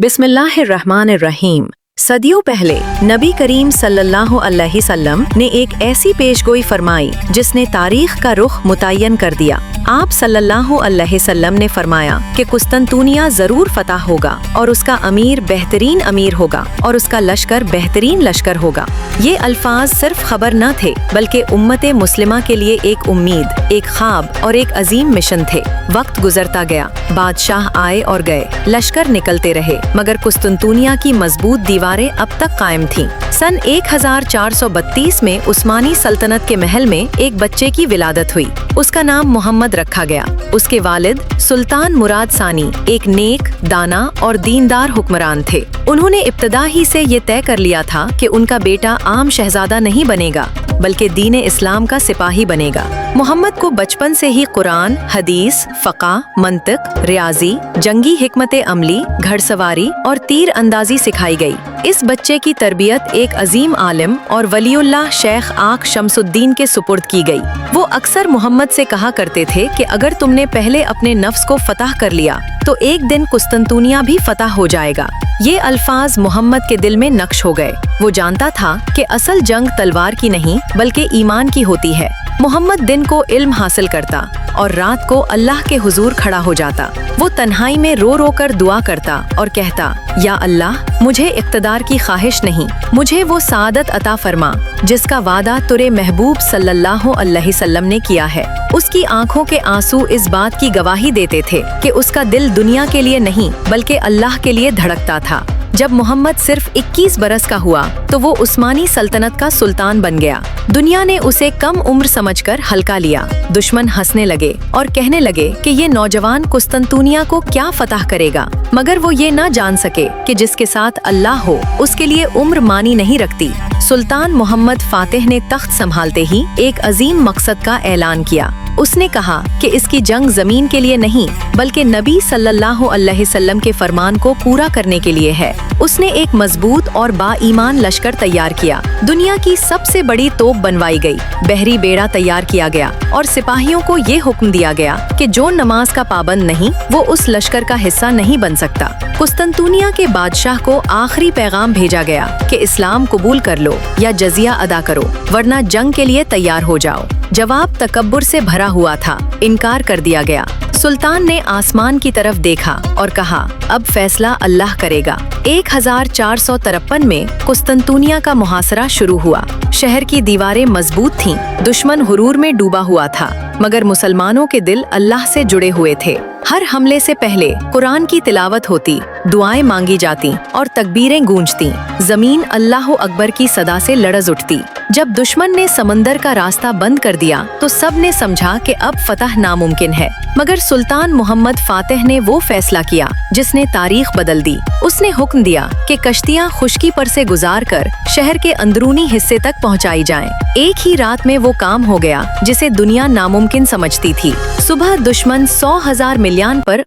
बिस्मिल्लाहिर्रहमानिर्रहीम। सदियों पहले नबी करीम सल्लल्लाहु अलैहि वसल्लम ने एक ऐसी पेशगोई फरमाई जिसने तारीख का रुख मुतय्यन कर दिया। आप सल्लल्लाहु अलैहि वसल्लम ने फरमाया कि कुस्तंतुनिया जरूर फतह होगा और उसका अमीर बेहतरीन अमीर होगा और उसका लश्कर बेहतरीन लश्कर होगा। ये अल्फाज सिर्फ खबर न थे बल्कि उम्मते मुस्लिमा के लिए एक उम्मीद, एक ख्वाब और एक अजीम मिशन थे। वक्त गुजरता गया, बादशाह आए और गए, लश्कर निकलते रहे, मगर कुस्तंतुनिया की मजबूत दीवारें अब तक कायम थीं। सन 1432 में उस्मानी सल्तनत के महल में एक बच्चे की विलादत हुई। उसका नाम मोहम्मद रखा गया। उसके वालिद सुल्तान मुराद सानी एक नेक, दाना और दीनदार हुक्मरान थे। उन्होंने इब्तदा ही से ये तय कर लिया था कि उनका बेटा आम शहजादा नहीं बनेगा बल्कि दीन इस्लाम का सिपाही बनेगा। मोहम्मद को बचपन से ही कुरान, हदीस, फ़क़ा, मंतिक, रियाजी, जंगी हिकमत अमली, घड़सवारी और तीर अंदाजी सिखाई गई। इस बच्चे की तरबियत एक अजीम आलिम और वलीउल्लाह शेख आक शमसुद्दीन के सुपुर्द की गई। वो अक्सर मोहम्मद से कहा करते थे कि अगर तुमने पहले अपने नफ्स को फतह कर लिया तो एक दिन कुस्तंतुनिया भी फतह हो जाएगा। ये अल्फाज मोहम्मद के दिल में नक्श हो गए। वो जानता था कि असल जंग तलवार की नहीं बल्कि ईमान की होती है। मोहम्मद दिन को इल्म हासिल करता और रात को अल्लाह के हुजूर खड़ा हो जाता। वो तन्हाई में रो रो कर दुआ करता और कहता, या अल्लाह, मुझे इक़्तिदार की ख्वाहिश नहीं, मुझे वो सादत अता फरमा जिसका वादा तुरे महबूब सल्लल्लाहु अलैहि वसल्लम ने किया है। उसकी आंखों के आंसू इस बात की गवाही देते थे कि उसका दिल दुनिया के लिए नहीं बल्कि अल्लाह के लिए धड़कता था। जब मोहम्मद सिर्फ 21 बरस का हुआ तो वो उस्मानी सल्तनत का सुल्तान बन गया। दुनिया ने उसे कम उम्र समझकर हल्का लिया। दुश्मन हंसने लगे और कहने लगे कि ये नौजवान कुस्तंतुनिया को क्या फतह करेगा, मगर वो ये ना जान सके कि जिसके साथ अल्लाह हो उसके लिए उम्र मानी नहीं रखती। सुल्तान मोहम्मद फातिह ने तख्त संभालते ही एक अजीम मकसद का ऐलान किया। उसने कहा कि इसकी जंग जमीन के लिए नहीं बल्कि नबी सल्लल्लाहु अलैहि वसल्लम के फरमान को पूरा करने के लिए है। उसने एक मजबूत और बाईमान लश्कर तैयार किया। दुनिया की सबसे बड़ी तोप बनवाई गई, बहरी बेड़ा तैयार किया गया और सिपाहियों को ये हुक्म दिया गया कि जो नमाज का पाबंद नहीं वो उस लश्कर का हिस्सा नहीं बन सकता। कुस्तंतुनिया के बादशाह को आखिरी पैगाम भेजा गया कि इस्लाम कबूल कर लो या जजिया अदा करो, वरना जंग के लिए तैयार हो जाओ। जवाब तकब्बुर से भरा हुआ था, इनकार कर दिया गया। सुल्तान ने आसमान की तरफ देखा और कहा, अब फैसला अल्लाह करेगा। 1453 में कुस्तंतुनिया का मुहासरा शुरू हुआ। शहर की दीवारें मजबूत थीं, दुश्मन हुरूर में डूबा हुआ था, मगर मुसलमानों के दिल अल्लाह से जुड़े हुए थे। हर हमले से पहले कुरान की तिलावत होती, दुआएं मांगी जाती और तकबीरें गूंजती। जमीन अल्लाह अकबर की सदा से लरज उठती। जब दुश्मन ने समंदर का रास्ता बंद कर दिया तो सब ने समझा कि अब फतह नामुमकिन है, मगर सुल्तान मोहम्मद फातिह ने वो फैसला किया जिसने तारीख बदल दी। उसने हुक्म दिया कि कश्तियां खुश्की पर से गुजार कर शहर के अंदरूनी हिस्से तक पहुंचाई जाएं। एक ही रात में वो काम हो गया जिसे दुनिया नामुमकिन समझती थी। सुबह दुश्मन 100,000 मिलियन पर